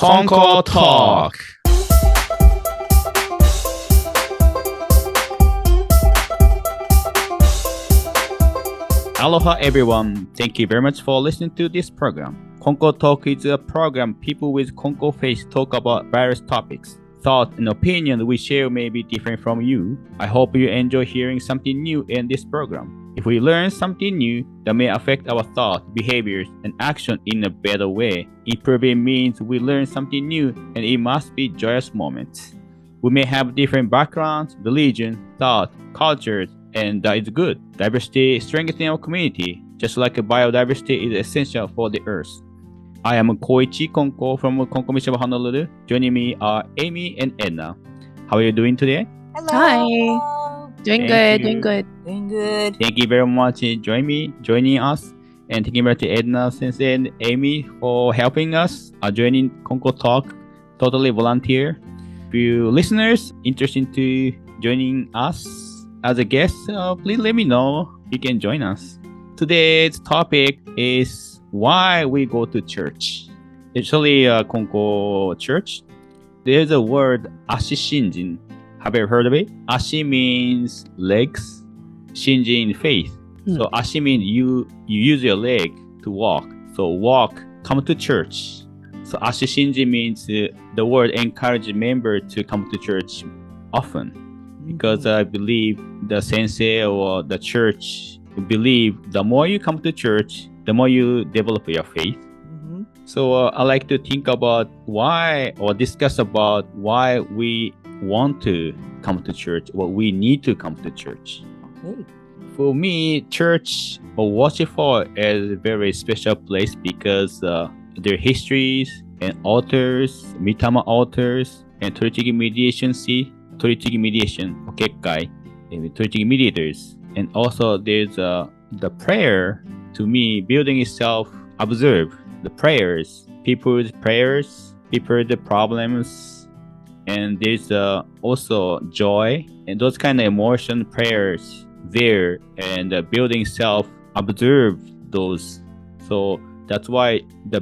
Konko Talk. Aloha everyone. Thank you very much for listening to this program. Konko Talk is a program people with Konko faith talk about various topics. Thought and opinion we share may be different from you. I hope you enjoy hearing something new in this program. If we learn something new that may affect our thoughts, behaviors, and action in a better way, improving means we learn something new and it must be joyous moments. We may have different backgrounds, religion, thought, cultures, and that is good. Diversity strengthens our community, just like biodiversity is essential for the earth. I am Koichi Konko from Konko Mission of Honolulu. Joining me are Amy and Edna. How are you doing today? Hello. Hi. Doing good. Doing good. Thank you very much for joining us. And thank you very much to Edna, Sensei, and Amy for helping us joining Konko Talk, totally volunteer. If you listeners interested to joining us as a guest, please let me know. You can join us. Today's topic is why we go to church. Actually, Konko Church, there's a word ashishinjin. Have you heard of it? Ashi means legs, shinjin faith. So ashi means you use your leg to walk. So walk, come to church. So ashi shinjin means the word encourage member to come to church often. Because I believe the sensei or the church believe the more you come to church, the more you develop your faith. So I like to think about why or discuss about why we want to come to church, what we need to come to church. Okay. For me, church or worship hall is a very special place because their histories and altars, mitama altars, and Torichigi mediation okekkai, and Torichigi mediators. And also there's the prayer. To me, building itself, observe the prayers, people's the problems, and there's also joy and those kind of emotion prayers there, and the building self observe those. So that's why the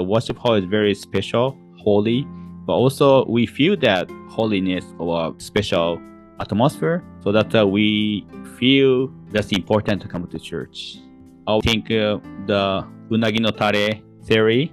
worship hall is very special, holy, but also we feel that holiness or special atmosphere, so that we feel that's important to come to church. I think the unagi no tare theory.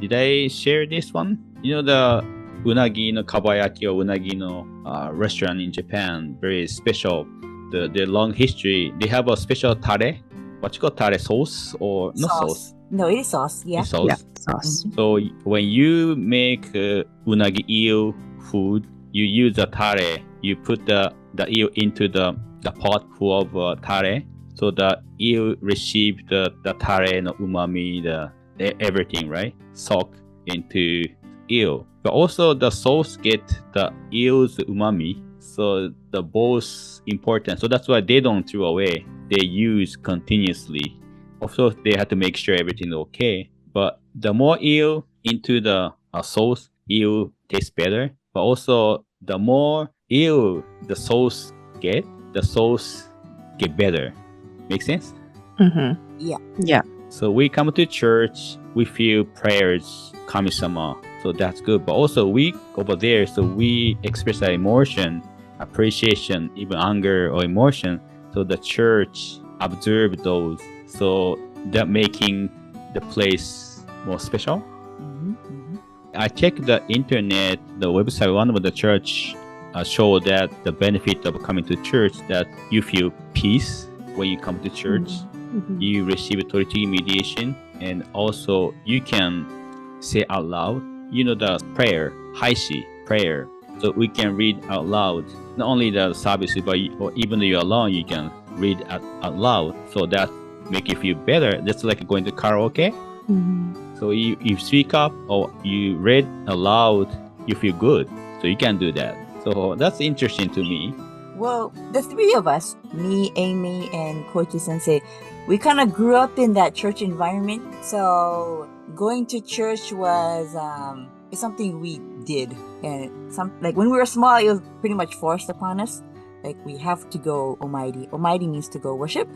Did I share this one? You know the unagi no kabayaki or unagi no restaurant in Japan, very special. The long history. They have a special tare. What you call tare, sauce or not sauce? No, it is sauce. Yeah. It's sauce. Yeah, sauce. So when you make unagi eel food, you use the tare. You put the eel into the pot full of tare. So the eel receive the tare no umami, everything, right? Soak into eel. But also the sauce get the eel's umami. So the both important. So that's why they don't throw away. They use continuously. Also, they have to make sure everything is okay. But the more eel into the sauce, eel tastes better. But also, the more eel the sauce get better. Make sense? Yeah. So we come to church, we feel prayers, kami-sama. So that's good. But also we over there, so we express our emotion, appreciation, even anger or emotion. So the church observe those. So that making the place more special. I checked the internet, the website, one of the church show that the benefit of coming to church, that you feel peace when you come to church. You receive Torichigi mediation, and also you can say out loud, you know, the prayer, haishi prayer. So we can read out loud, not only the services, but or even though you're alone, you can read out loud. So that make you feel better. That's like going to karaoke. So you speak up or you read aloud, you feel good. So you can do that. So that's interesting to me. Well, the three of us, me, Amy, and Koichi Sensei, we kind of grew up in that church environment. So going to church was it's something we did, and like when we were small, it was pretty much forced upon us. Like we have to go omairi. Omairi means to go worship.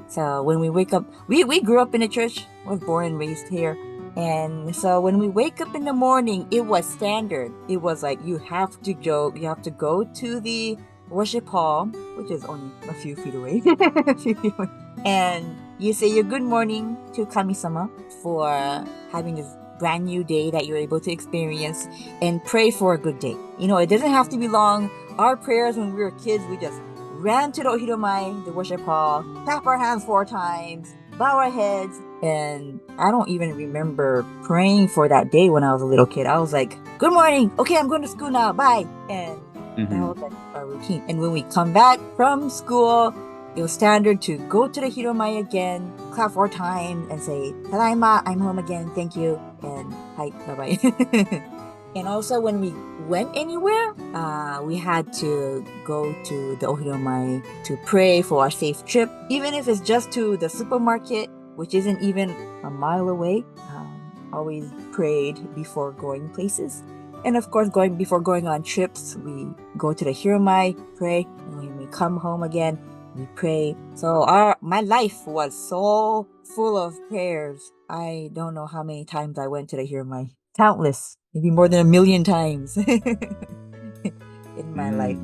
So when we wake up, we grew up in a church. I was born and raised here. And so when we wake up in the morning, it was standard. It was like you have to go to the worship hall, which is only a few feet away. And you say your good morning to Kami-sama for having this brand new day that you're able to experience, and pray for a good day. It doesn't have to be long. Our prayers when we were kids, we just ran to the ohiromai, the worship hall, clap our hands 4 times, bow our heads, and I don't even remember praying for that day when I was a little kid. I was like, good morning, okay, I'm going to school now, bye. And that was like our routine. And when we come back from school, it was standard to go to the hiromai again, clap 4 times, and say, Tadaima, I'm home again, thank you, and hi, bye-bye. And also when we went anywhere, we had to go to the ohiromai to pray for our safe trip, even if it's just to the supermarket, which isn't even a mile away. Always prayed before going places. And of course, before going on trips, we go to the hiromai, pray, and when we come home again, we pray. So my life was so full of prayers. I don't know how many times I went to the hiromai. Countless, maybe more than 1 million times in my life.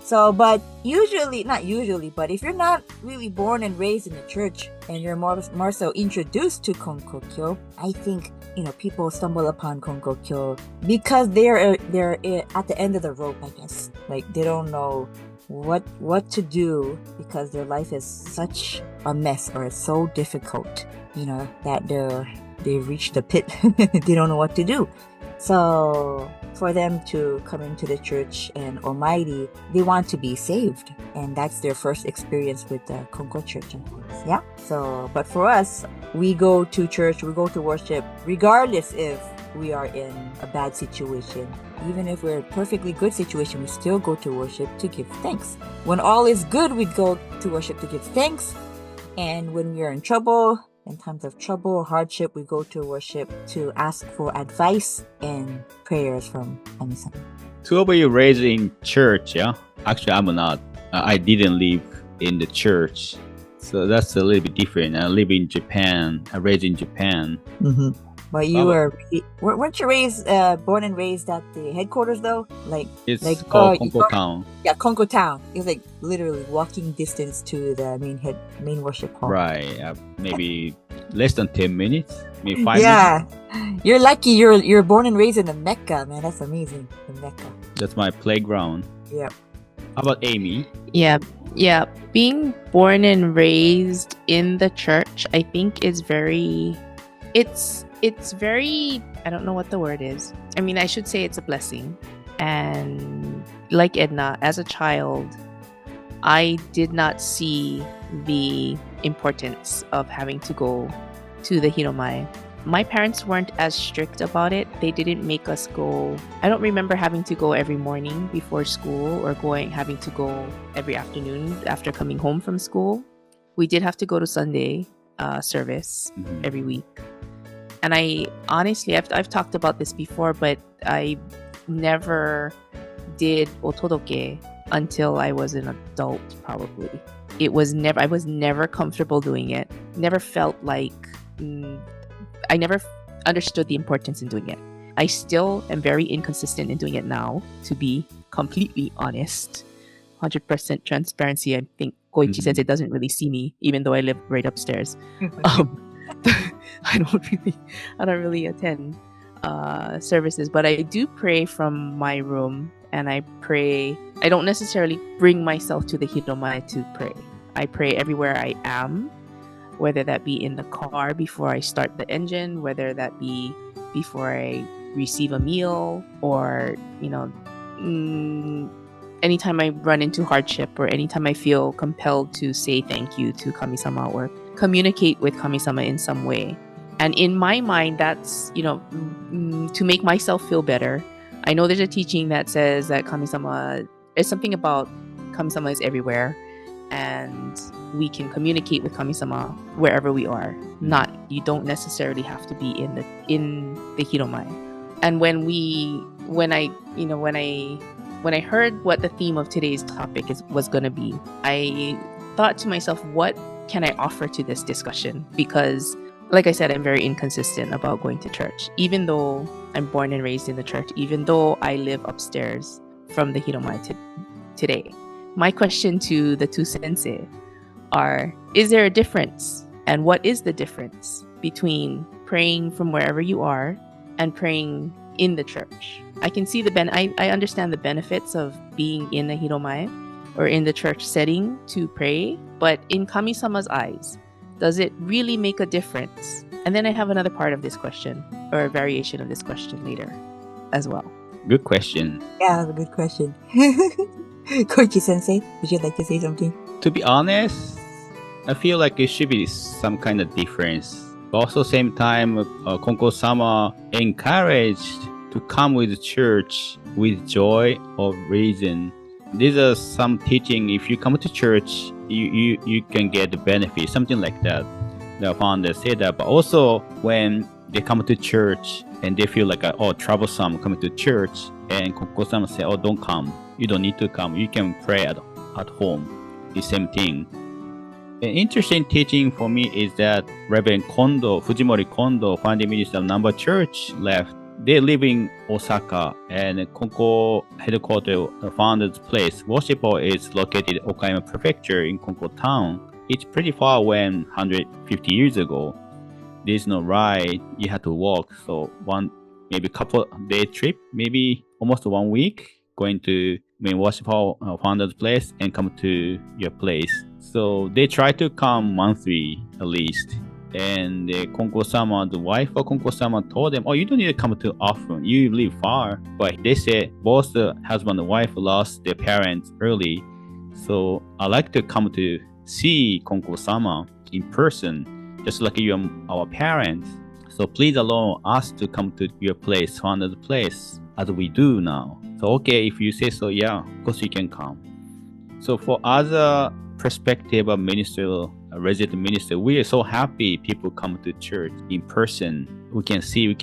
So, but not usually, but if you're not really born and raised in the church and you're more so introduced to Konkokyo, I think, people stumble upon Konkokyo because they're at the end of the rope, I guess. Like, they don't know what to do because their life is such a mess or it's so difficult, that they've reached the pit. They don't know what to do. So for them to come into the church and Almighty, they want to be saved. And that's their first experience with the Konko Church, of course. Yeah. So, but for us, we go to church, we go to worship, regardless if we are in a bad situation. Even if we're in a perfectly good situation, we still go to worship to give thanks. When all is good, we go to worship to give thanks. And when we're in trouble, in times of trouble or hardship, we go to worship to ask for advice and prayers from Kami-sama. Two of you raised in church, yeah? Actually, I'm not. I didn't live in the church. So that's a little bit different. I live in Japan. I raised in Japan. But you weren't you born and raised at the headquarters though? It's called Konko Town. Yeah, Konko Town. It's like literally walking distance to the main worship hall. Right. Maybe less than 10 minutes. Maybe 5 minutes. Yeah. You're lucky you're born and raised in the Mecca, man. That's amazing. The Mecca. That's my playground. Yeah. How about Amy? Yeah. Being born and raised in the church, I think is very... It's very, I don't know what the word is. I mean, I should say it's a blessing. And like Edna, as a child, I did not see the importance of having to go to the hiromai. My parents weren't as strict about it. They didn't make us go. I don't remember having to go every morning before school or having to go every afternoon after coming home from school. We did have to go to Sunday service every week. And I honestly, I've talked about this before, but I never did otodoke until I was an adult, probably. I was never comfortable doing it. Never felt like, I never understood the importance in doing it. I still am very inconsistent in doing it now, to be completely honest. 100% transparency. I think Koichi Sensei doesn't really see me, even though I live right upstairs. I don't really attend services, but I do pray from my room, and I don't necessarily bring myself to the hiromai to pray. I pray everywhere I am, whether that be in the car before I start the engine, whether that be before I receive a meal, or anytime I run into hardship, or anytime I feel compelled to say thank you to Kami-sama or communicate with Kami-sama in some way. And in my mind, that's, to make myself feel better. I know there's a teaching that says that Kami-sama, there's something about Kami-sama is everywhere, and we can communicate with Kami-sama wherever we are. You don't necessarily have to be in the hiromai. And when I heard what the theme of today's topic was going to be, I thought to myself, what can I offer to this discussion? Because like I said, I'm very inconsistent about going to church. Even though I'm born and raised in the church, even though I live upstairs from the Hiromai today. My question to the two sensei are, is there a difference? And what is the difference between praying from wherever you are and praying in the church? I can see I understand the benefits of being in a Hiromai or in the church setting to pray, but in Kami-sama's eyes, does it really make a difference? And then I have another part of this question, or a variation of this question later as well. Good question. Yeah, that's a good question. Koichi Sensei, would you like to say something? To be honest, I feel like it should be some kind of difference. But also same time, Konko-sama encouraged to come with the church with joy of reason. These are some teaching. If you come to church, you can get the benefit, something like that. The founder said that. But also when they come to church and they feel like troublesome coming to church, and Konko-sama say, don't come. You don't need to come. You can pray at home. The same thing. An interesting teaching for me is that Reverend Kondo, Fujimori Kondo, founding minister of Namba Church, left. They live in Osaka, and Konko headquarters, the founder's place, worship hall, is located in Okayama Prefecture in Konko Town. It's pretty far when 150 years ago. There's no ride, you had to walk. So maybe couple day trip, maybe almost 1 week, going to main worship hall, founder's place, and come to your place. So they try to come monthly at least. And Konko-sama, the wife of Konko-sama, told them, you don't need to come too often. You live far. But they said both the husband and wife lost their parents early. So I like to come to see Konko-sama in person, just like you are our parents. So please allow us to come to your place, founder's place, as we do now. So okay, if you say so, yeah, of course you can come. So for other perspective of minister, resident minister, we are so happy people come to church in person. We can see,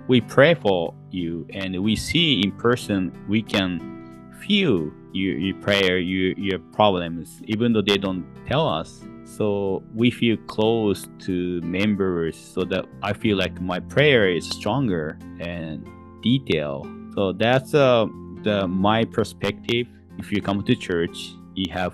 we pray for you, and we see in person, we can feel your prayer, your problems, even though they don't tell us. So we feel close to members, so that I feel like my prayer is stronger and detailed. So that's my perspective. If you come to church, you have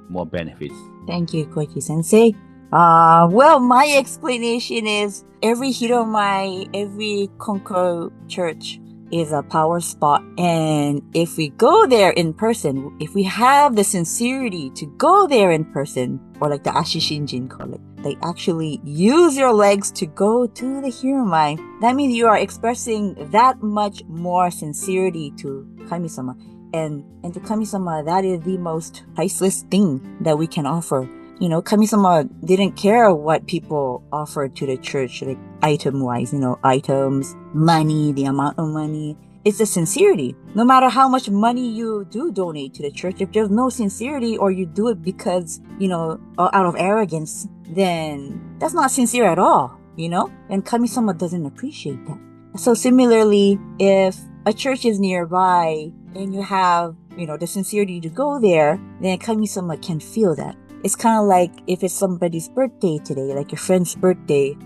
more benefits. Thank you, Koichi Sensei. Well, my explanation is every Hiromai, every Konko Church is a power spot. And if we go there in person, if we have the sincerity to go there in person, or like the Ashishinjin call it, like actually use your legs to go to the Hiromai, that means you are expressing that much more sincerity to Kami-sama. And to Kami-sama, that is the most priceless thing that we can offer. You know, Kami-sama didn't care what people offered to the church, like item-wise, items, money, the amount of money. It's the sincerity. No matter how much money you do donate to the church, if there's no sincerity, or you do it because, out of arrogance, then that's not sincere at all, And Kami-sama doesn't appreciate that. So similarly, if a church is nearby and you have, the sincerity to go there, then Kami-sama can feel that. It's kind of like if it's somebody's birthday today, like your friend's birthday.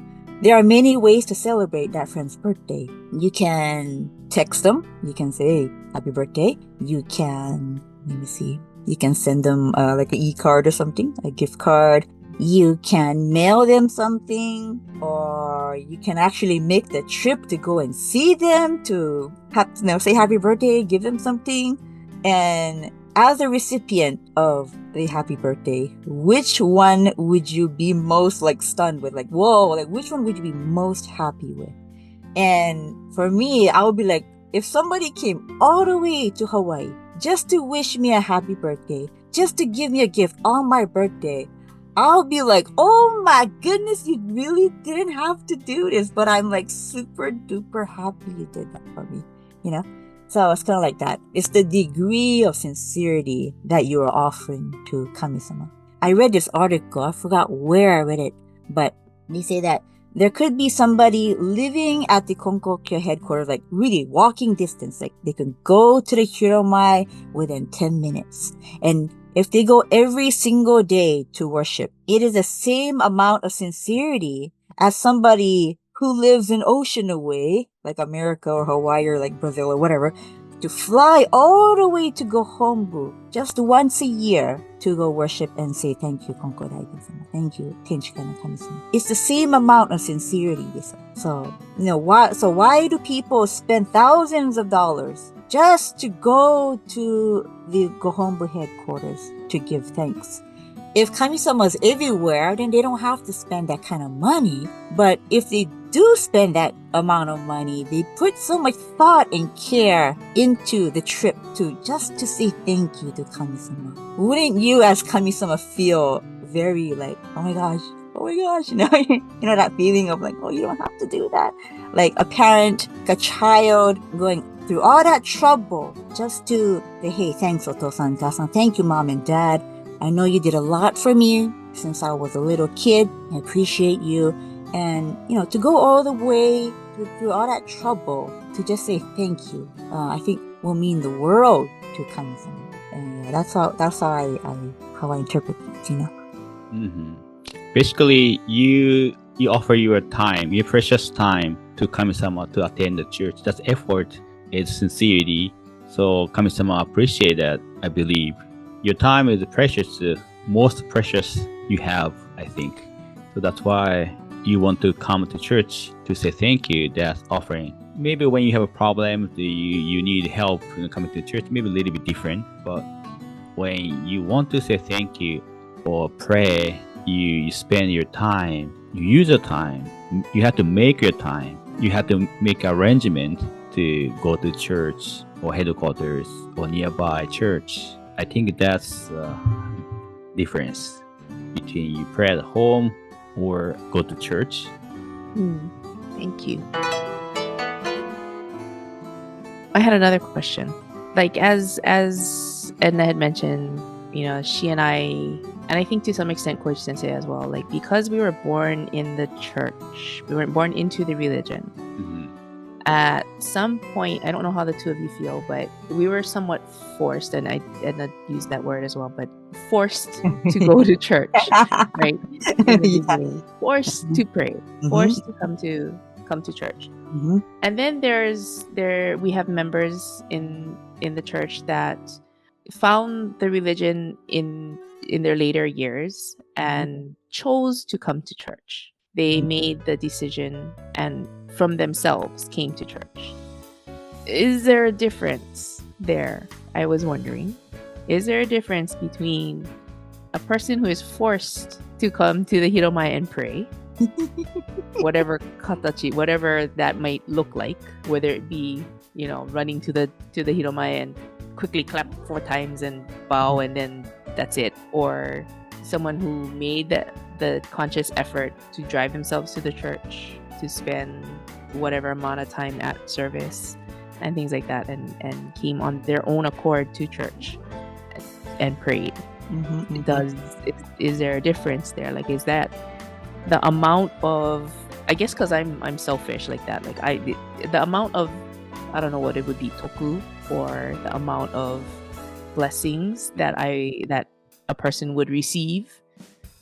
There are many ways to celebrate that friend's birthday. You can text them. You can say, happy birthday. You can, you can send them like an e-card or something, a gift card. You can mail them something, or you can actually make the trip to go and see them, to say happy birthday, give them something. And as a recipient of the happy birthday, which one would you be most stunned with? Whoa, which one would you be most happy with? And for me, I would be like, if somebody came all the way to Hawaii just to wish me a happy birthday, just to give me a gift on my birthday, I'll be like, oh my goodness, you really didn't have to do this, but I'm super duper happy you did that for me, So it's kind of like that. It's the degree of sincerity that you are offering to Kami-sama. I read this article, I forgot where I read it, but they say that there could be somebody living at the Konkokyo headquarters, really walking distance, they can go to the Hiromai within 10 minutes. And if they go every single day to worship, it is the same amount of sincerity as somebody who lives an ocean away, like America or Hawaii or like Brazil or whatever, to fly all the way to Gohombu just once a year to go worship and say thank you, Konko Daigen-sama. Thank you, Tenshika no Kami-sama. It's the same amount of sincerity. So, why do people spend thousands of dollars just to go to the Gohombu headquarters to give thanks? If Kami-sama is everywhere, then they don't have to spend that kind of money. But if they do spend that amount of money, they put so much thought and care into the trip to say thank you to Kami-sama. Wouldn't you as Kami-sama feel very like, oh my gosh, you know that feeling of like, oh, you don't have to do that. Like a parent, a child going through all that trouble just to say, hey, thanks, Otosan, Kasan. Thank you, Mom and Dad. I know you did a lot for me since I was a little kid. I appreciate you. And, to go all the way through all that trouble to just say thank you, I think will mean the world to Kami-sama. And that's how I interpret it, Mm-hmm. Basically, you offer your time, your precious time to Kami-sama to attend the church. That's effort, it's sincerity. So Kami-sama appreciate that, I believe. Your time is precious, most precious you have, I think. So that's why you want to come to church to say thank you. That's offering. Maybe when you have a problem, you need help coming to church, maybe a little bit different. But when you want to say thank you or pray, you spend your time, you use your time. You have to make your time. You have to make arrangement to go to church or headquarters or nearby church. I think that's the difference between you pray at home or go to church. Thank you. I had another question. Like as Edna had mentioned, she and I think to some extent Koichi Sensei as well, like because we were born in the church, we weren't born into the religion. At some point, I don't know how the two of you feel, but we were somewhat forced, and Edna used that word as well, but forced to go to church, right? Forced to pray, forced to come to church. And then we have members in the church that found the religion in their later years and chose to come to church. They made the decision and from themselves came to church. Is there a difference there? I was wondering. Is there a difference between a person who is forced to come to the Hiromai and pray, whatever katachi, whatever that might look like, whether it be, running to the Hiromai and quickly clap 4 times and bow and then that's it, or someone who made the conscious effort to drive themselves to the church, to spend whatever amount of time at service and things like that, and came on their own accord to church and prayed. Is there a difference there? Like, is that the amount of, I guess because I'm selfish like that, like the amount of, I don't know what it would be, toku, or the amount of blessings that a person would receive,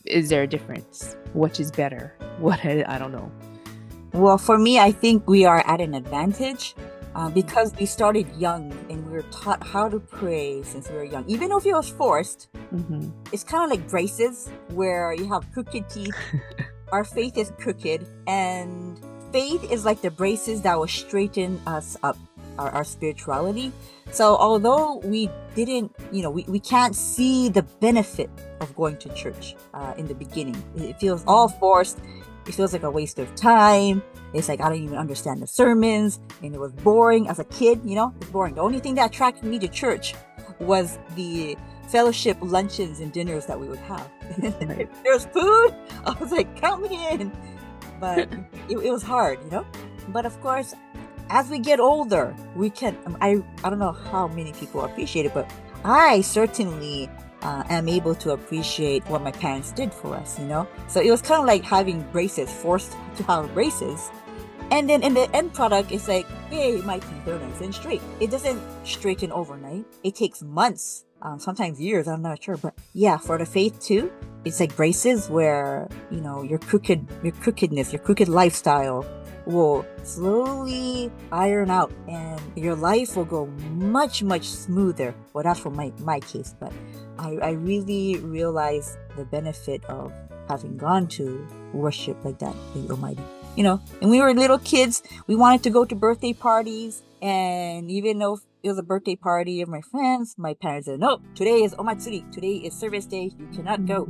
is there a difference? Which is better? I don't know. Well, for me, I think we are at an advantage because we started young and we were taught how to pray since we were young. Even if it was forced, it's kind of like braces where you have crooked teeth. Our faith is crooked, and faith is like the braces that will straighten us up, our spirituality. So although we didn't, we can't see the benefit of going to church in the beginning. It feels all forced. It feels like a waste of time. It's like I don't even understand the sermons, and it was boring as a kid. It's boring. The only thing that attracted me to church was the fellowship luncheons and dinners that we would have. If there was food, I was like, count me in. But it was hard, But of course, as we get older, we can. I don't know how many people appreciate it, but I certainly am able to appreciate what my parents did for us, So it was kind of like having braces, forced to have braces. And then in the end product, it's like, hey, my teeth are nice and straight. It doesn't straighten overnight. It takes months, sometimes years, I'm not sure. But yeah, for the faith too, it's like braces where, your crookedness, your crooked lifestyle will slowly iron out and your life will go much, much smoother. Well, that's for my case, but I really realized the benefit of having gone to worship like that, the Almighty. And we were little kids, we wanted to go to birthday parties, and even though it was a birthday party of my friends, my parents said, no, today is Omatsuri, today is service day, you cannot go.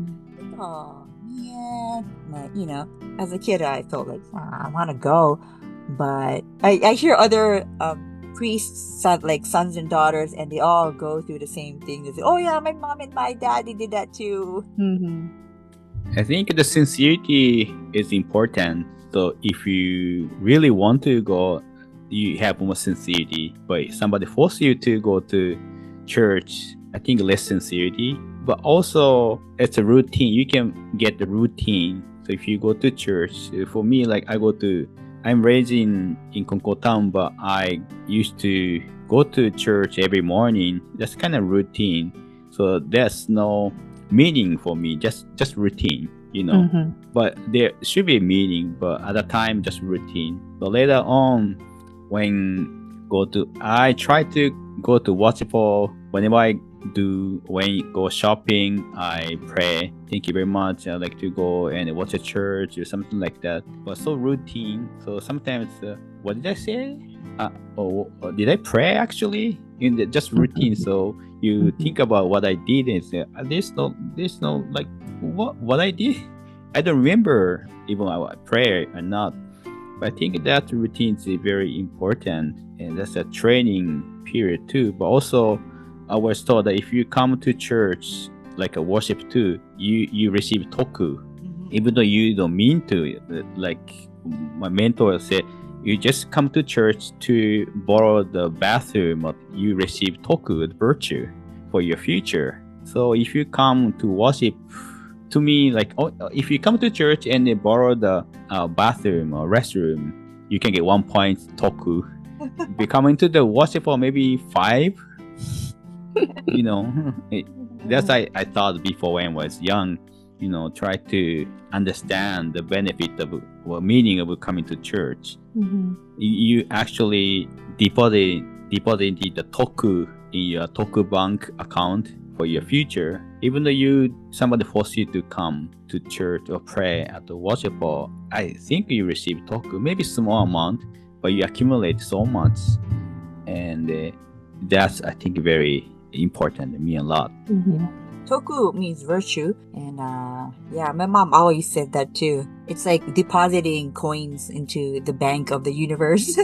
Oh, man. But, as a kid, I felt like, I want to go. But I hear other priests, sons and daughters, and they all go through the same thing. They say, oh yeah, my mom and my dad, they did that too. I think the sincerity is important. So if you really want to go, you have more sincerity. But if somebody forces you to go to church, I think less sincerity. But also, it's a routine. You can get the routine. So if you go to church, for me, I'm raised in Konko town, but I used to go to church every morning. That's kind of routine. So there's no meaning for me, just routine, But there should be a meaning, but at the time, just routine. But later on, I try to go to worship. Whenever when you go shopping, I pray. Thank you very much. I like to go and watch a church or something like that. But so routine. So sometimes, what did I say? Did I pray actually? Just routine. So you think about what I did and say, there's no like what I did. I don't remember even I pray or not. But I think that routine is very important, and that's a training period too. But also, I was told that if you come to church like a worship too, you receive toku, even though you don't mean to. Like my mentor said, you just come to church to borrow the bathroom, but you receive toku, the virtue, for your future. So if you come to worship, to me, if you come to church and they borrow the bathroom or restroom, you can get 1 point toku. If you come into the worship for maybe 5, that's I thought before when I was young. Try to understand the benefit of or meaning of coming to church. You actually deposit the toku in your toku bank account for your future. Even though somebody forced you to come to church or pray at the worship hall, I think you receive toku, maybe small amount, but you accumulate so much, and that's I think very important to me a lot. Toku means virtue, and my mom always said that too. It's like depositing coins into the bank of the universe.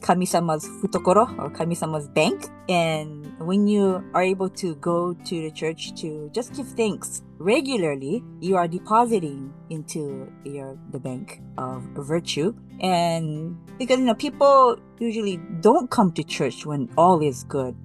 Kami-sama's futokoro, or Kami-sama's bank. And when you are able to go to the church to just give thanks regularly, you are depositing into the bank of virtue. And because people usually don't come to church when all is good,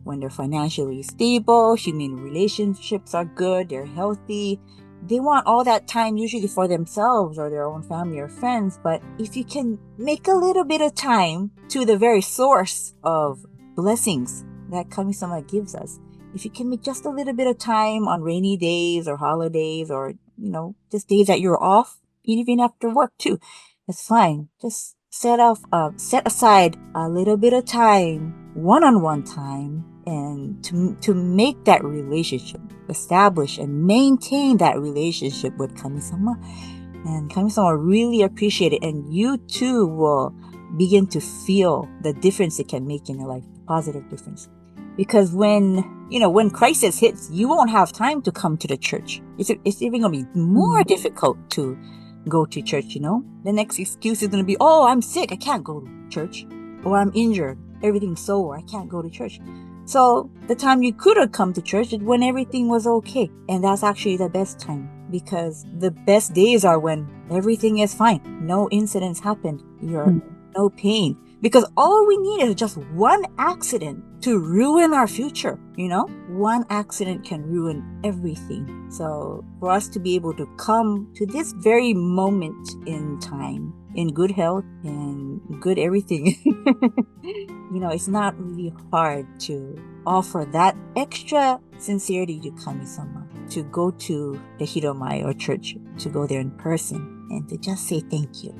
when they're financially stable, human relationships are good, they're healthy. They want all that time usually for themselves or their own family or friends. But if you can make a little bit of time to the very source of blessings that Kami-sama gives us, if you can make just a little bit of time on rainy days or holidays or, just days that you're off, even after work too, that's fine. Just set aside a little bit of time, one-on-one time, and to make that relationship, establish and maintain that relationship with Kami-sama. And Kami-sama really appreciate it, and you too will begin to feel the difference it can make in your life, positive difference. Because when crisis hits, you won't have time to come to the church. It's even going to be more difficult to go to church, The next excuse is going to be, oh, I'm sick, I can't go to church. Or I'm injured, everything's sore, I can't go to church. So the time you could have come to church is when everything was okay. And that's actually the best time, because the best days are when everything is fine. No incidents happened. You're no pain. Because all we need is just one accident to ruin our future, One accident can ruin everything. So for us to be able to come to this very moment in time in good health and good everything. It's not really hard to offer that extra sincerity to kami-sama, to go to the hiromai or church, to go there in person and to just say thank you,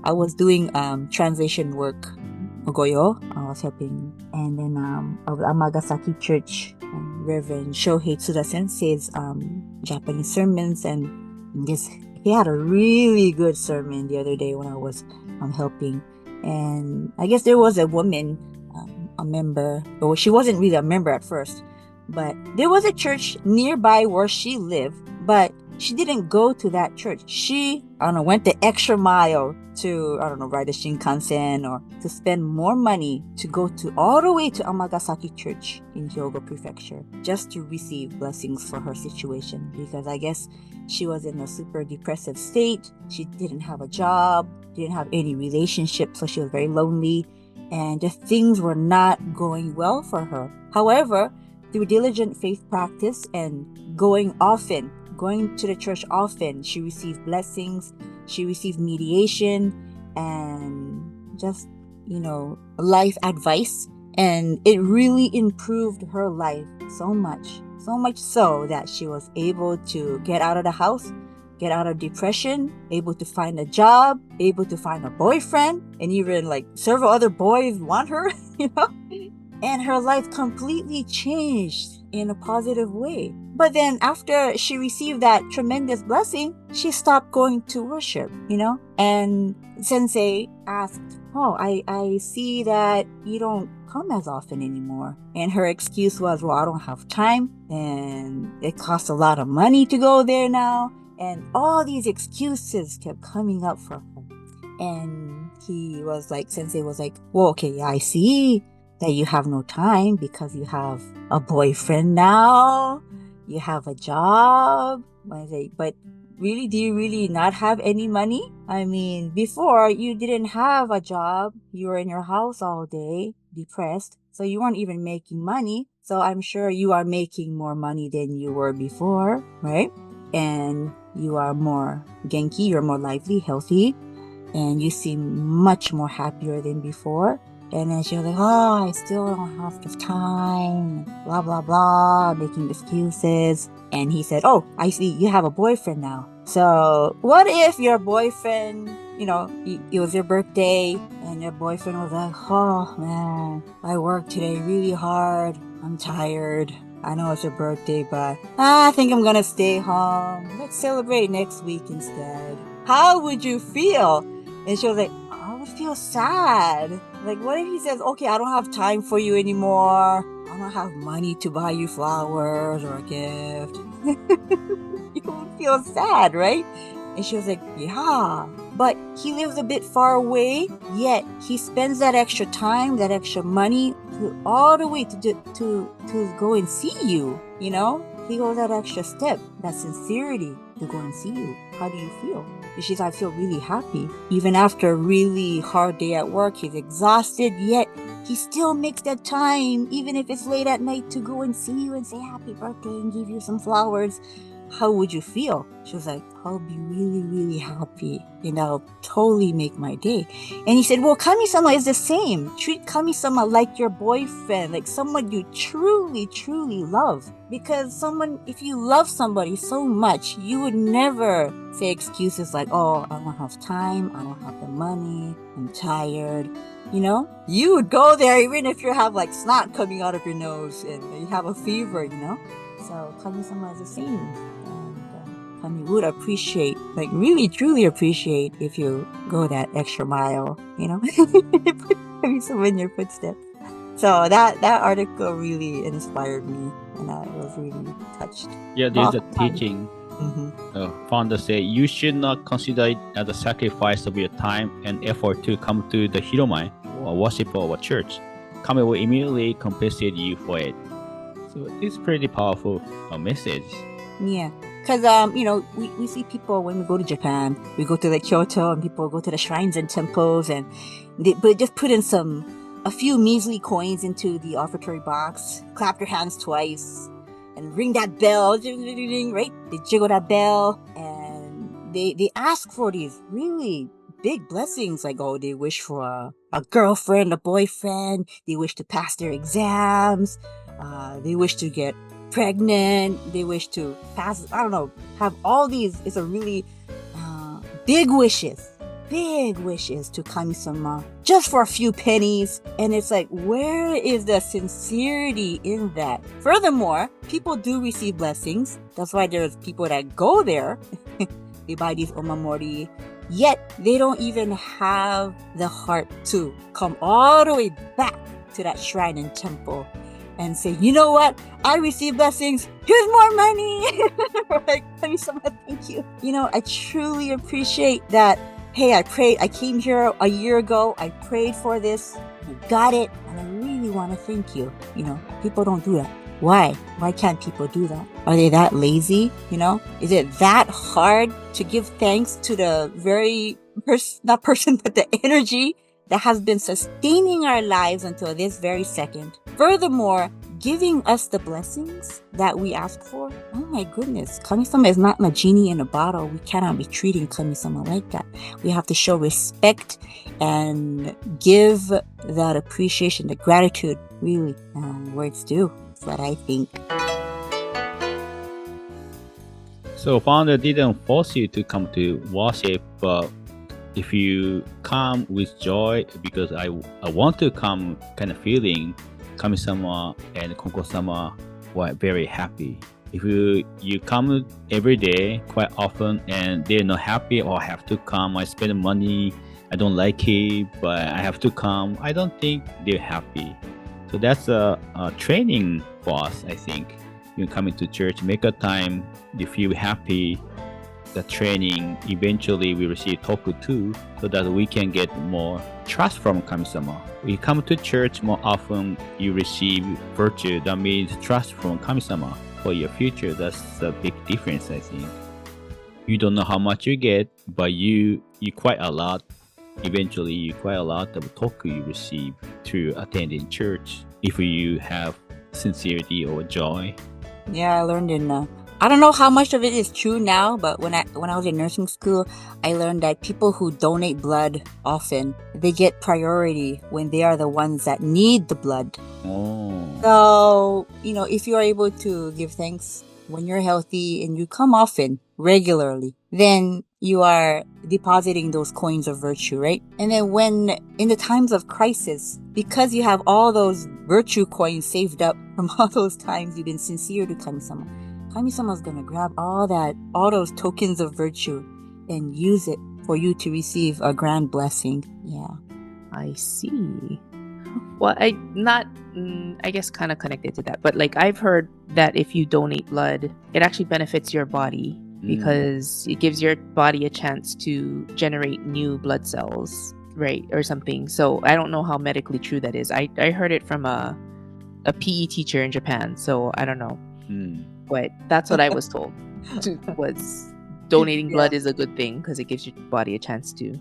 I was doing translation work, Ogoyo. I was helping. And then of Amagasaki Church, Reverend Shohei Tsuda Sensei's Japanese sermons. And he had a really good sermon the other day when I was helping. And I guess there was a woman, a member. Well, she wasn't really a member at first. But there was a church nearby where she lived. But she didn't go to that church. She, went the extra mile to, ride the Shinkansen or to spend more money to go all the way to Amagasaki Church in Hyogo Prefecture just to receive blessings for her situation. Because I guess she was in a super depressive state. She didn't have a job, didn't have any relationship, so she was very lonely. And just things were not going well for her. However, through diligent faith practice and going to the church often, she received blessings, she received mediation and just, life advice. And it really improved her life so much so that she was able to get out of the house, get out of depression, able to find a job, able to find a boyfriend, and even several other boys want her, And her life completely changed in a positive way. But then after she received that tremendous blessing, she stopped going to worship, And Sensei asked, I see that you don't come as often anymore. And her excuse was, well, I don't have time and it costs a lot of money to go there now. And all these excuses kept coming up for her. And Sensei was like, well, okay, I see that you have no time because you have a boyfriend now, you have a job. But really, do you really not have any money? I mean, before you didn't have a job, you were in your house all day, depressed, so you weren't even making money. So I'm sure you are making more money than you were before, right? And you are more genki, you're more lively, healthy, and you seem much more happier than before. And then she was like, I still don't have the time, blah, blah, blah, making excuses. And he said, I see you have a boyfriend now. So what if your boyfriend, it was your birthday and your boyfriend was like, oh man, I worked today really hard. I'm tired. I know it's your birthday, but I think I'm going to stay home. Let's celebrate next week instead. How would you feel? And she was like, I would feel sad. What if he says, okay, I don't have time for you anymore. I don't have money to buy you flowers or a gift. You would feel sad, right? And she was like, yeah. But he lives a bit far away, yet he spends that extra time, that extra money all the way to go and see you, He goes that extra step, that sincerity to go and see you. How do you feel? And she's like, I feel really happy. Even after a really hard day at work, he's exhausted, yet he still makes that time, even if it's late at night, to go and see you and say happy birthday and give you some flowers. How would you feel? She was like, I'll be really, really happy and I'll totally make my day. And he said, well, Kami-sama is the same. Treat Kami-sama like your boyfriend, like someone you truly, truly love. Because if you love somebody so much, you would never say excuses like, I don't have time, I don't have the money, I'm tired. You would go there even if you have snot coming out of your nose and you have a fever, So Kami-sama is the same. And Kami would appreciate, really truly appreciate if you go that extra mile, Put Kami-sama in your footsteps. So that article really inspired me and I was really touched. Yeah, there's a teaching. Founder say you should not consider it as a sacrifice of your time and effort to come to the hiromai or worship of a church. Kami will immediately compensate you for it. So it's pretty powerful message. Yeah, because we see people when we go to Japan, we go to Kyoto, and people go to the shrines and temples, and they just put in a few measly coins into the offertory box, clap their hands twice, and ring that bell, right? They jiggle that bell, and they ask for these really big blessings, like, oh, they wish for a girlfriend, a boyfriend, they wish to pass their exams, they wish to get pregnant, they wish to pass, I don't know, have all these. It's a really big wishes to Kami-sama just for a few pennies. And it's like, where is the sincerity in that? Furthermore, people do receive blessings. That's why there's people that go there. They buy these omamori, yet they don't even have the heart to come all the way back to that shrine and temple and say, you know what? I receive blessings. Here's more money. Like, Kami-sama, thank you. You know, I truly appreciate that. Hey, I prayed. I came here a year ago. I prayed for this. I got it. And I really want to thank you. You know, people don't do that. Why? Why can't people do that? Are they that lazy? You know, is it that hard to give thanks to the very not person, but the energy that has been sustaining our lives until this very second? Furthermore, giving us the blessings that we ask for. Oh my goodness. Kami-sama is not a genie in a bottle. We cannot be treating Kami-sama like that. We have to show respect and give that appreciation, the gratitude, really, where it's due. That's what I think. So founder didn't force you to come to worship, but if you come with joy, because I want to come kind of feeling, Kami-sama and Konko-sama were very happy. If you come every day quite often and they're not happy, or have to come, I spend money, I don't like it, but I have to come, I don't think they're happy. So that's a training for us, I think. You coming to church, make a time, you feel happy. The training, eventually we receive toku too, so that we can get more trust from Kami-sama. We come to church more often, you receive virtue, that means trust from Kami-sama for your future. That's a big difference, I think. You don't know how much you get, but you quite a lot. Eventually, you quite a lot of toku you receive through attending church, if you have sincerity or joy. Yeah, I learned in I don't know how much of it is true now, but when I was in nursing school, I learned that people who donate blood often, they get priority when they are the ones that need the blood. Oh. So, you know, if you are able to give thanks when you're healthy and you come often, regularly, then you are depositing those coins of virtue, right? And then when in the times of crisis, because you have all those virtue coins saved up from all those times you've been sincere to Kami-sama, Kami-sama's gonna grab all those tokens of virtue and use it for you to receive a grand blessing. Yeah. I see. Well, I guess kind of connected to that, but like I've heard that if you donate blood, it actually benefits your body because it gives your body a chance to generate new blood cells, right? Or something. So I don't know how medically true that is. I heard it from a PE teacher in Japan, so I don't know. But that's what I was told. Was donating blood is a good thing because it gives your body a chance to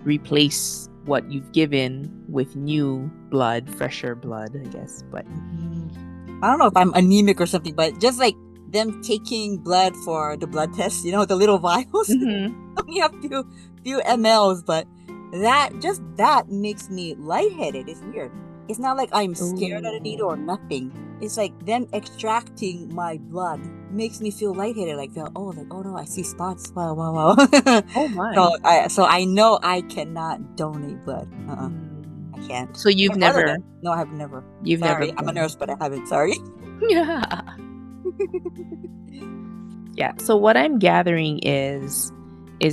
replace what you've given with new blood, fresher blood, I guess. But I don't know if I'm anemic or something, but just like them taking blood for the blood test, you know, the little vials. Only have few mLs, but that makes me lightheaded. It's weird. It's not like I'm scared of the needle or nothing. It's like them extracting my blood makes me feel lightheaded. Like, oh no, I see spots. Wow. oh my. So I know I cannot donate blood. I can't. So you've never? No, I have never. You've sorry, never. I'm a nurse, but I haven't. Sorry. Yeah. Yeah. So what I'm gathering is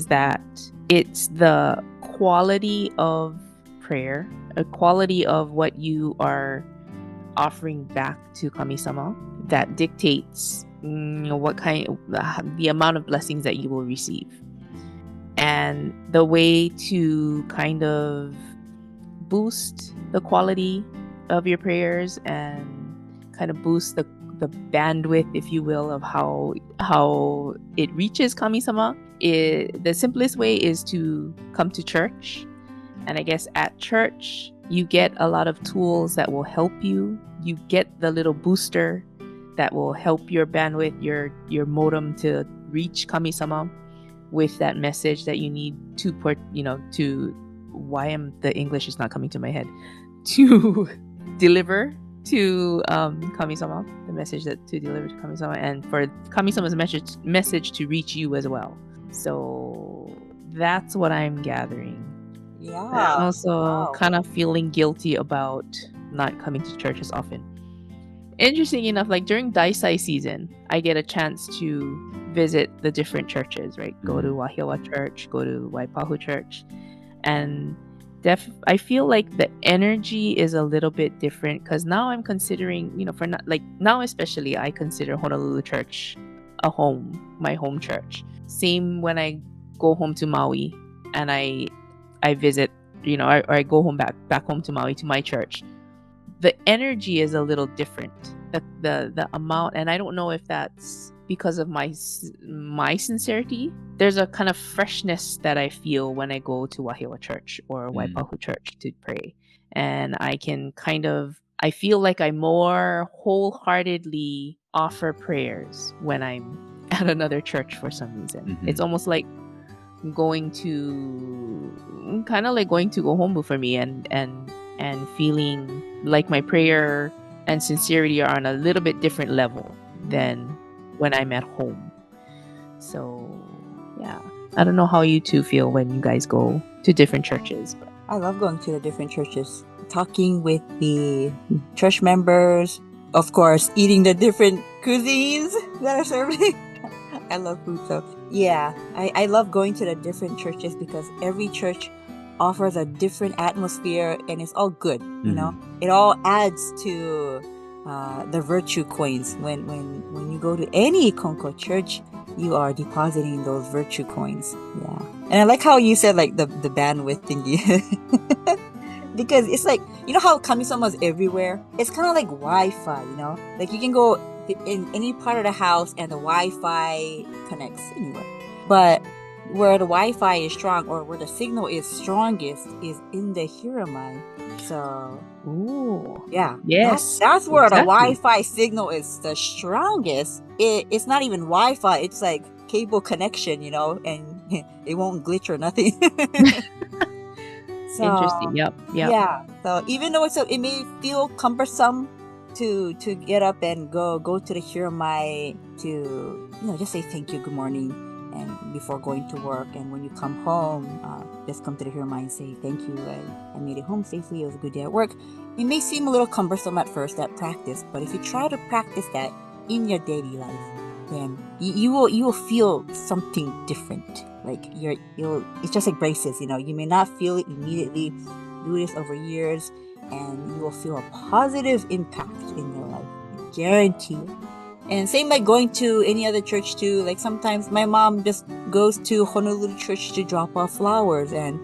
that it's the quality of prayer, a quality of what you are offering back to Kami-sama that dictates what kind, the amount of blessings that you will receive. And the way to kind of boost the quality of your prayers and kind of boost the bandwidth, if you will, of how it reaches Kami-sama, the simplest way is to come to church. And I guess at church, you get a lot of tools that will help you. You get the little booster that will help your bandwidth, your modem to reach Kami-sama. with that message that you need to put, to why am the English is not coming to my head, to deliver to Kami-sama, the message that to deliver to Kami-sama, and for Kami-sama's message to reach you as well. So that's what I'm gathering. Yeah. And I'm also Wow. kind of feeling guilty about not coming to church as often. Interesting enough, like during Daisai season, I get a chance to visit the different churches, right? Go to Wahiawa Church, go to Waipahu Church, and I feel like the energy is a little bit different because now I'm considering, for not like now especially, I consider Honolulu Church a home, my home church. Same when I go home to Maui and I visit, or I go home back home to Maui to my church. The energy is a little different. The amount, and I don't know if that's because of my sincerity. There's a kind of freshness that I feel when I go to Wahiawa Church or Waipahu Church to pray, and I feel like I more wholeheartedly offer prayers when I'm at another church for some reason. It's almost like going to go home for me, and feeling like my prayer and sincerity are on a little bit different level than when I'm at home. So yeah, I don't know how you two feel when you guys go to different churches. But I love going to the different churches, talking with the church members, of course, eating the different cuisines that are served. I love food, so yeah, I love going to the different churches because every church offers a different atmosphere, and it's all good. It all adds to the virtue coins. When you go to any Konko church, you are depositing those virtue coins. Yeah, and I like how you said like the bandwidth thingy. Because it's like, how Kami-sama's everywhere? It's kind of like Wi-Fi, like you can go in any part of the house and the Wi-Fi connects anywhere. But where the Wi-Fi is strong, or where the signal is strongest, is in the Hiramai. So, yeah, yes, that's where the exactly. Wi-Fi signal is the strongest. It's not even Wi-Fi; it's like cable connection, and it won't glitch or nothing. So, interesting. Yep. Yeah. So even though it may feel cumbersome to get up and go to the Hiramai to just say thank you, good morning, and before going to work, and when you come home, just come to the Hiramai and say thank you. I made it home safely. It was a good day at work. It may seem a little cumbersome at first, that practice, but if you try to practice that in your daily life, then you will feel something different. Like it's just like braces. You may not feel it immediately. Do this over years, and you will feel a positive impact in your life. I guarantee it. And same like going to any other church too. Like sometimes my mom just goes to Honolulu Church to drop off flowers, and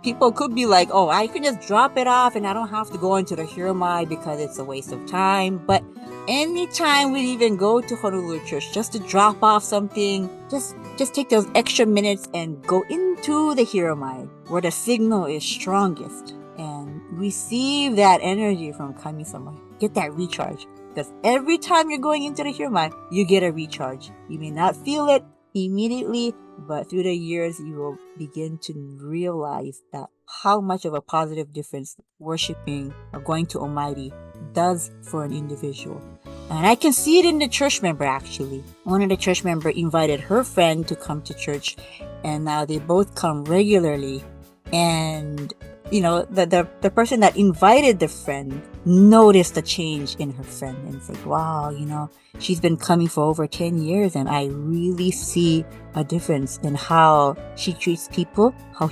people could be like, oh, I can just drop it off and I don't have to go into the Hiramai because it's a waste of time. But anytime we even go to Honolulu Church just to drop off something, just take those extra minutes and go into the Hiramai where the signal is strongest and receive that energy from Kami-sama. Get that recharge. Because every time you're going into the Hiramai, you get a recharge. You may not feel it immediately, but through the years, you will begin to realize that how much of a positive difference worshiping or going to Almighty does for an individual. And I can see it in the church member, actually. One of the church member invited her friend to come to church, and now they both come regularly. And the person that invited the friend noticed a change in her friend, and it's like, wow, she's been coming for over 10 years, and I really see a difference in how she treats people, how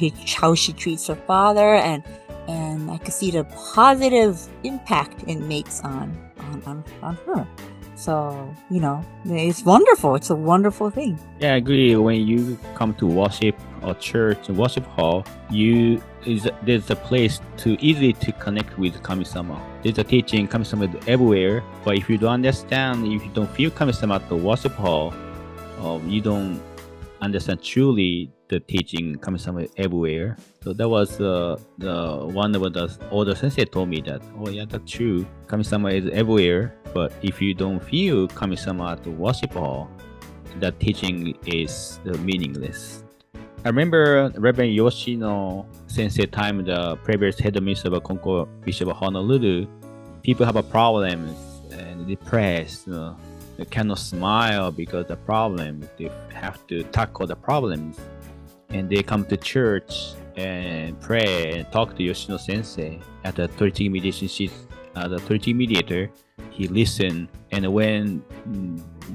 she treats her father, and I can see the positive impact it makes on her. So, it's wonderful. It's a wonderful thing. Yeah, I agree. When you come to worship or church, worship hall, there's a place easily to connect with Kami-sama. There's a teaching Kami-sama is everywhere, but if you don't understand, if you don't feel Kami-sama at the worship hall, you don't understand truly the teaching Kami-sama is everywhere. So that was the one of the older sensei told me that, oh yeah, that's true. Kami-sama is everywhere, but if you don't feel Kami-sama at the worship hall, that teaching is meaningless. I remember Reverend Yoshino Sensei time, the previous headmistress of Konko Bishop of Honolulu. People have a problem and depressed. They cannot smile because the problem. They have to tackle the problems, and they come to church and pray and talk to Yoshino Sensei at the Toritsugi mediation. She's the Toritsugi mediator. He listened, and when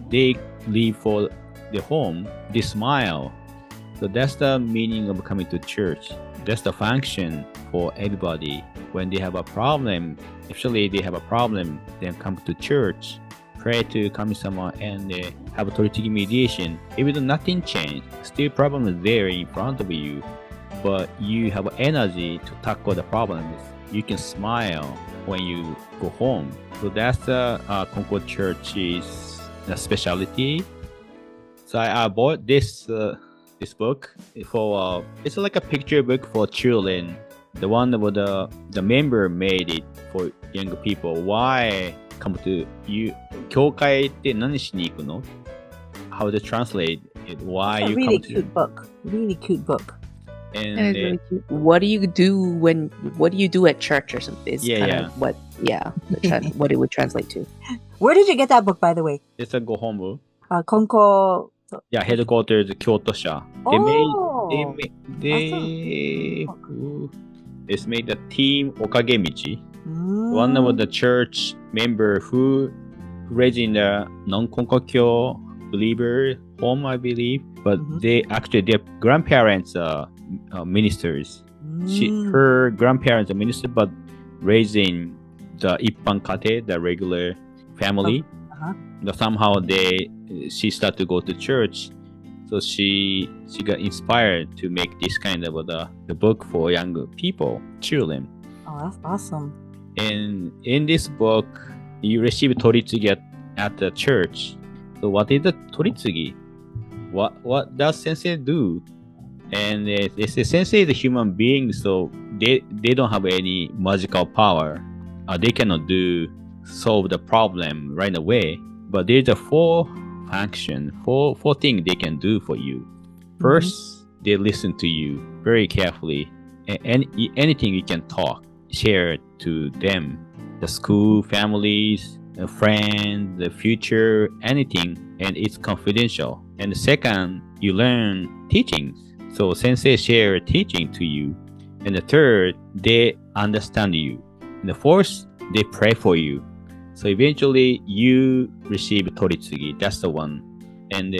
they leave for the home, they smile. So that's the meaning of coming to church. That's the function for everybody. When they have a problem, especially they have a problem, they come to church, pray to Kami-sama, and have a Toritsugi mediation. Even though nothing changed, still problem is there in front of you, but you have energy to tackle the problems. You can smile when you go home. So that's the Konko Church's specialty. So I bought this book for it's like a picture book for children. The one where the member made it for young people. Why come to you? 教会って何しに行くの? How to translate it? Why it's a you really come to? cute book. Really cute book. And really cute. What do you do at church or something? It's Yeah. What it would translate to. Where did you get that book, by the way? it's a go home. Konko. Yeah, headquarters Kyoto sha. Oh. It's made the team Okagemichi. Mm. One of the church member who raised in the non-Konkokyo believer home, I believe. But their grandparents are ministers. Her grandparents are ministers, but raising the Ippan Kate, the regular family. But somehow she started to go to church. So she got inspired to make this kind of the book for young people, children. Oh, that's awesome. And in this book, you receive Toritsugi at the church. So what is the Toritsugi? What does Sensei do? And they say Sensei is a human being, so they don't have any magical power. They cannot solve the problem right away. But there's a four things they can do for you. First, they listen to you very carefully. And anything you can share to them. The school, families, friends, the future, anything. And it's confidential. And the second, you learn teachings. So Sensei share teaching to you. And the third, they understand you. And the fourth, they pray for you. So eventually you receive Toritsugi. That's the one. And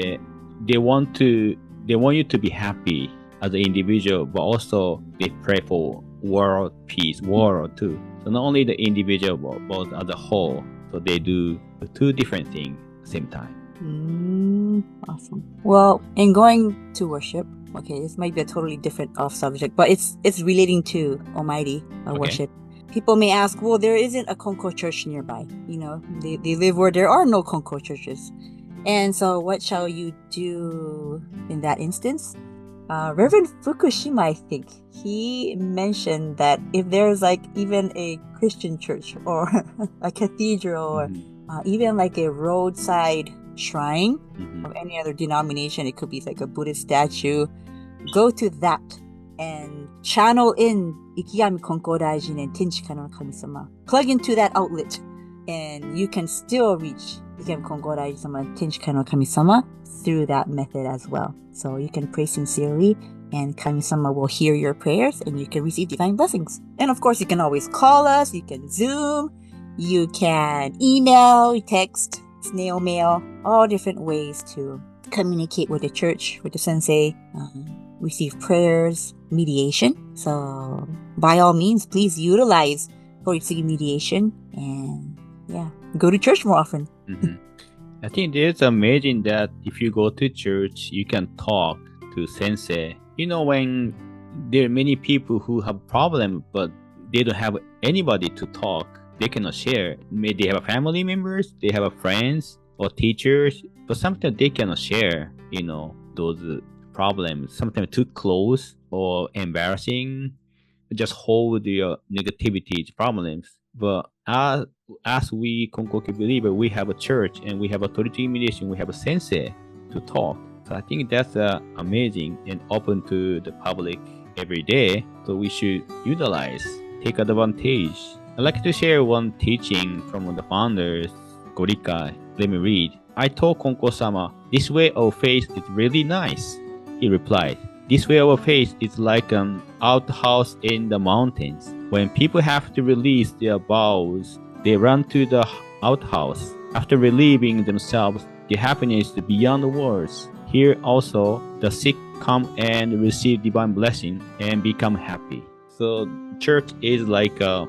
they want you to be happy as an individual, but also they pray for world peace, world too. So not only the individual, but as a whole. So they do two different things at the same time. Awesome. Well, in going to worship, okay, this might be a totally different off subject, but it's relating to Almighty worship. People may ask, well, there isn't a Konko Church nearby. You know, they live where there are no Konko churches. And so what shall you do in that instance? Reverend Fukushima, I think, he mentioned that if there's like even a Christian church or a cathedral or even like a roadside shrine of any other denomination, it could be like a Buddhist statue, go to that and channel in Ikigami Konko Daijin and Tenchikano no Kami-sama. Plug into that outlet and you can still reach Ikigami Konko Daijin and Tenchikano no Kami-sama through that method as well. So you can pray sincerely and Kami-sama will hear your prayers and you can receive divine blessings. And of course, you can always call us, you can Zoom, you can email, text, snail mail, all different ways to communicate with the church, with the sensei, receive prayers, mediation. So by all means, please utilize Toritsugi mediation and go to church more often. I think it's amazing that if you go to church, you can talk to sensei. You know, when there are many people who have problems, but they don't have anybody to talk, they cannot share. Maybe they have family members, they have friends or teachers, but sometimes they cannot share, those problems. Sometimes too close or embarrassing. Just hold your negativity problems. But as we Konkokyo believer, we have a church and we have a Toritsugi mediation, we have a sensei. to talk. So I think that's amazing and open to the public every day. So we should utilize, take advantage. I'd like to share one teaching from the founders, Gorika. Let me read. I told Konko-sama, this way of faith is really nice. He replied, this way of faith is like an outhouse in the mountains. When people have to release their bowels, they run to the outhouse. After relieving themselves, the happiness is beyond words. Here also, the sick come and receive divine blessing and become happy. So church is like a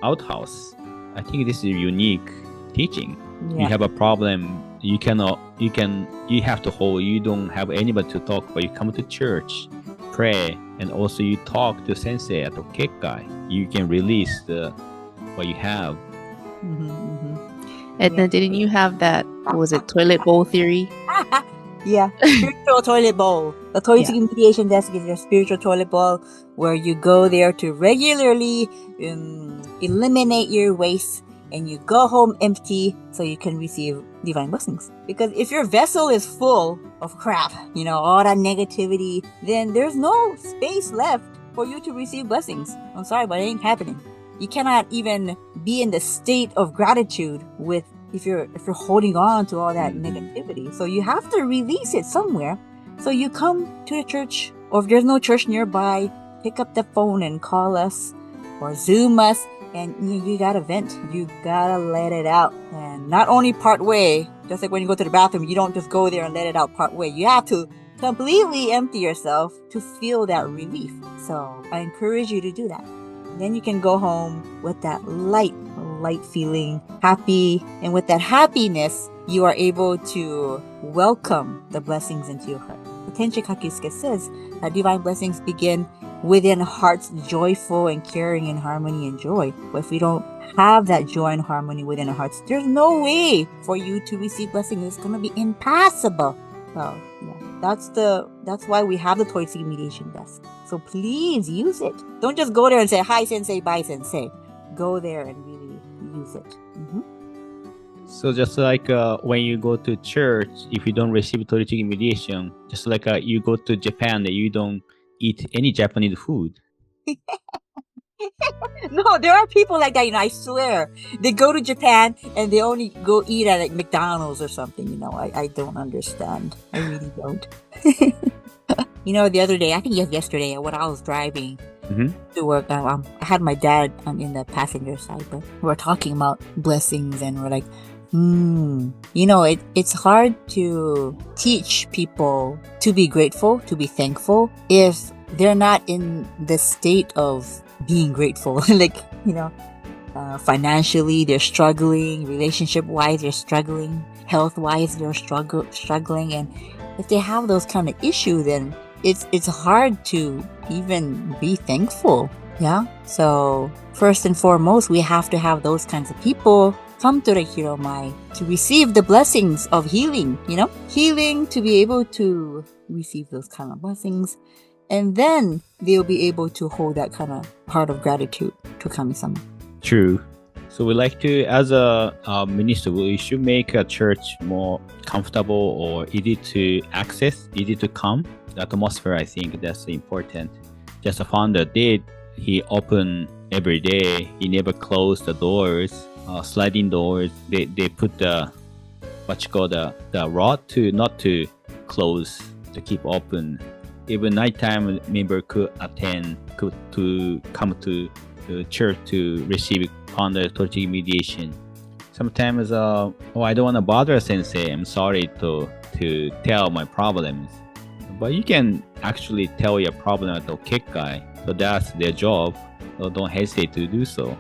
outhouse. I think this is a unique teaching. Yeah. You have a problem, you have to hold, you don't have anybody to talk, but you come to church, pray, and also you talk to sensei at the kekai. You can release what you have. Edna, didn't you have that, what was it, toilet bowl theory? Yeah, spiritual toilet bowl. The Koichi mediation desk is your spiritual toilet bowl where you go there to regularly eliminate your waste and you go home empty so you can receive divine blessings. Because if your vessel is full of crap, all that negativity, then there's no space left for you to receive blessings. I'm sorry, but it ain't happening. You cannot even be in the state of gratitude if you're holding on to all that negativity. So you have to release it somewhere. So you come to the church, or if there's no church nearby, pick up the phone and call us or Zoom us, and you gotta vent. You gotta let it out. And not only part way, just like when you go to the bathroom, you don't just go there and let it out part way. You have to completely empty yourself to feel that relief. So I encourage you to do that. Then you can go home with that light feeling, happy, and with that happiness, you are able to welcome the blessings into your heart. Tenchi Kakusuke says that divine blessings begin within hearts joyful and caring in harmony and joy. But if we don't have that joy and harmony within our hearts, there's no way for you to receive blessings. It's going to be impossible. So, that's why we have the Koichi mediation desk. So please use it. Don't just go there and say, hi, sensei, bye, sensei. Go there and really use it. So just like when you go to church, if you don't receive Koichi mediation, just like you go to Japan, you don't eat any Japanese food. No, there are people like that, I swear. They go to Japan and they only go eat at like McDonald's or something, I don't understand. I really don't. The other day, I think it was yesterday, when I was driving to work, I had my dad in the passenger side, but we were talking about blessings and we're like, it's hard to teach people to be grateful, to be thankful, if they're not in the state of being grateful. Financially, they're struggling. Relationship-wise, they're struggling. Health-wise, they're struggling. And if they have those kind of issues, then it's hard to even be thankful. Yeah. So first and foremost, we have to have those kinds of people come to the Hiromai to receive the blessings of healing, healing, to be able to receive those kind of blessings. And then they'll be able to hold that kind of heart of gratitude to Kami-sama. True. So we like to, as a minister, we should make a church more comfortable or easy to access, easy to come. The atmosphere, I think that's important. Just a founder did, he opened every day. He never closed the doors, sliding doors. They put the rod to not to close, to keep open. Even nighttime member could come to the church to receive founder Koichi mediation. Sometimes I don't want to bother sensei. I'm sorry to tell my problems. But you can actually tell your problem at the kekai. So that's their job. So don't hesitate to do so.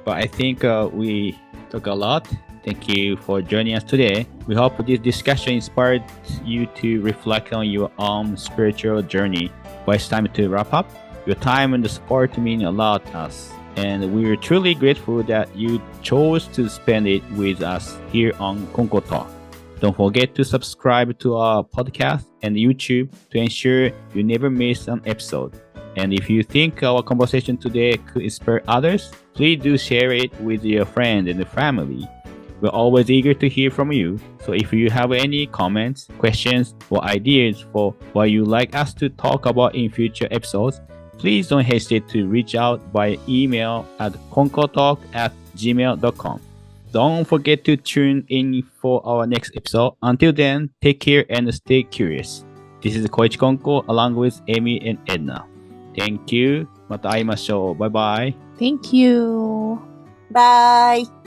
But I think we talk a lot. Thank you for joining us today. We hope this discussion inspired you to reflect on your own spiritual journey. But it's time to wrap up. Your time and the support mean a lot to us. And we're truly grateful that you chose to spend it with us here on Konko Talk. Don't forget to subscribe to our podcast and YouTube to ensure you never miss an episode. And if you think our conversation today could inspire others, please do share it with your friends and family. We're always eager to hear from you. So if you have any comments, questions, or ideas for what you'd like us to talk about in future episodes, please don't hesitate to reach out by email at konkotalk@gmail.com. Don't forget to tune in for our next episode. Until then, take care and stay curious. This is Koichi Konko along with Amy and Edna. Thank you. また会いましょう。バイバイ。Thank you. Bye.